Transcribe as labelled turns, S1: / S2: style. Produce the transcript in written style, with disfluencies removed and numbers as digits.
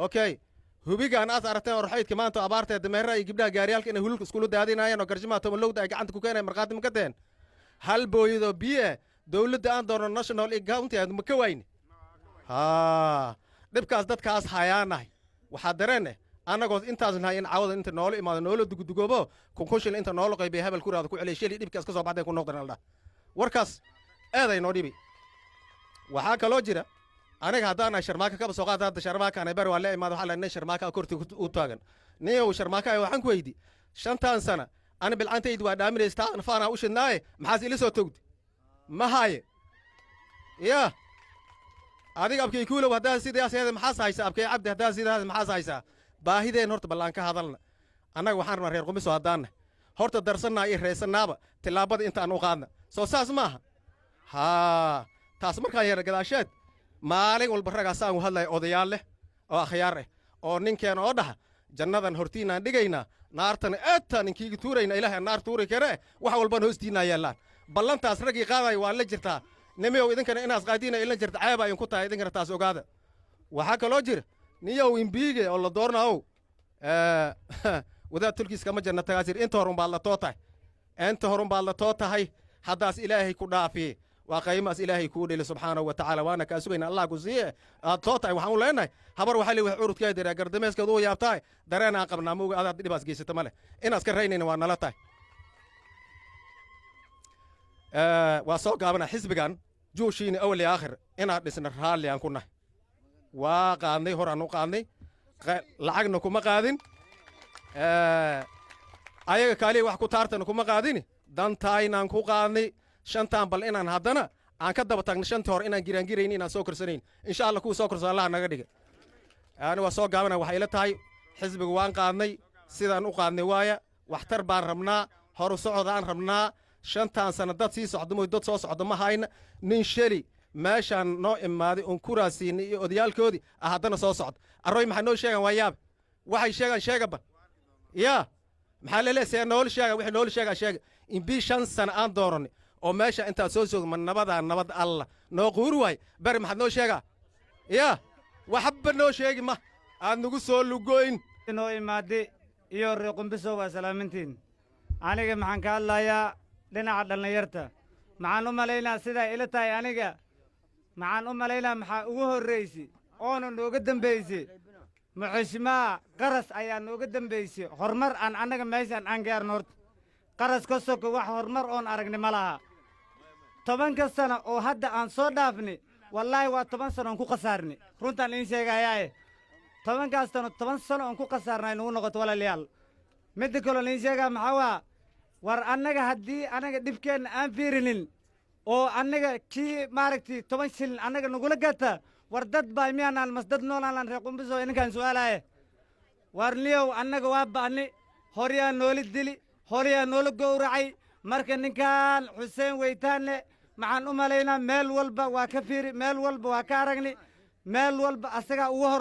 S1: okay hubiga aan asartay orxaydka maanta abaarta dameeraha iyo gibdhaha gaariyalka inay hulka isku daadinayaan oo garjima tomalowda ay gacanta ku keenay marqaati ma ka teen hal booyado biye dawladda aan doono national county ma ka wayni ha dhibkaas dadkaas hayaanahay waxa dareene anagoo intaas nahay in caawada inta noolo imaado noolo dugdugoobo konkushil inta noolo qaybay habal ku raad ku celiy shili dhibkaas ka soo baxday ku noqdan alda warkaas eeday noo dhibi waxa kala jira aniga hadaan sharmaaka ka soo qaadada sharmaaka anay bar wala imaado waxa la sharmaaka korti u taagan niyow sharmaaka waxaan ku weydi 5 sano ana bilcantaydu waa dhaamireysta aan faana u shidnaaye maxaas ila soo togdi ma haye ya adiga abkay kuulo hadaa sidaas heeda maxaas haysa abkay abdi hadaa sidaas maxaas haysa baahideen horta ballaan ka hadalna annaga waxaan rabnaa reer qumiso haddaanna horta darsanaa iyo reesanaaba tilaabada intaan u qaadna soo saas maaha haa taas markaan yara gadaasheed maalin walba ragaasaan u hadlaya odayaal leh oo akhyaar ah oo ninkeen oo dhaha jannadan hortiinaan dhigaynaa naartan eedta ninkiiga tuurayna ilaahay naar tuuri kare wax walbana hoostiinaa yeelaan ballantaas raggii qaadaya waa la jirtaa nimayow idinkana inaas qaadiina ila jirta ceeba idinku tahay idinkana taas ogaada waxaa kaloo jira niyow imbiige oo la doornaaw wadaad tulkiis kama janna tagaasir inta horun baad la too tahay haddaas ilaahay ku dhaafiye waa qaymaas ilaahay kuu dheli subxaanahu wa tacaala waana kaa sugayna allah ku siiye aad too tahay waxaan u leenahay habar waxaa leeyahay curudkeeda diraa gardameeskeed uu yaabtahay dareen aan qabnaa mooga adaad dhibaas geysata ma leh inaas ka raynayna waa nala tahay waa soo gaabana xisbigan juushiina awal iyo aakhir inaad dhisna raalli aan ku nahay waa qaadnay horaan u qaadnay lacagna kuma qaadin ayaga kaaliya wax ku taartana kuma qaadini dantaynaan ku qaadnay shantaan bal inaan haddana aan ka daba taagna shantii hore inaan giraangirayn inaan soo korsanayn insha allah kuwa soo korso allah naga dhiga yani waa soo gaabana waxay ila tahay xisbiga waan qaadnay sidaan u qaadnay waaya waxtar baan rabnaa horu socodaan rabnaa shantaan sano dad sii socdo mooy dad soo socdo ma hayna nin sheli meeshaan noo imaaday oon ku raasiinay iyo odayaalkoodii haddana soo socdo arroy maxay noo sheegaan waa yaab waxay sheegaan sheegaba yaa maxaa lele see nool sheega wixii nool sheegaa sheega in bii 5 sano aan dooranay oo meesha intaad soo soogdo ma nabadaa nabad allah noo quuri waay bari maxaad noo sheegaa yaa waxba noo sheegi ma aad nagu soo lugoyn
S2: inoo imaade iyo reequmbiso waa salaamintiin aniga maxaan ka hadlayaa dhinaca dhallinyarta maxaan u malaynaa sidaa ila tahay aniga maxaan u malaynaa maxaa ugu horraysi oona nooga dambaysi muxushmaa qaras ayaa nooga dambaysi horumar aan annaga meeshaan aan gaarno horta qaras ka soko wax horumar oon aragni ma laha 10 sano oo hadda aan soo dhaafni wallaahi waa 10 sano oon ku khasaarni runtaan iin sheegayaaye 10 sano oon ku khasaarnay nagu noqoto walaalayaal midda kaloo iin sheegaa maxaa waa war annaga haddii anaga dhibkeenna aan fiirinin oo annaga kii maaragtay 10 shilin annaga nagula gata war dad baa miyaanaan mas dad noolaan reer qumbiso ninkaan su'aalaaye war niyow annaga waa ba'ni horyaa noola dili horyaa noola gowracay marka ninkaan xuseen weytaanne maxaan u malaynaa meel walba waa ka fiiri meel walba waa ka aragni meel walba asagaa ugu hor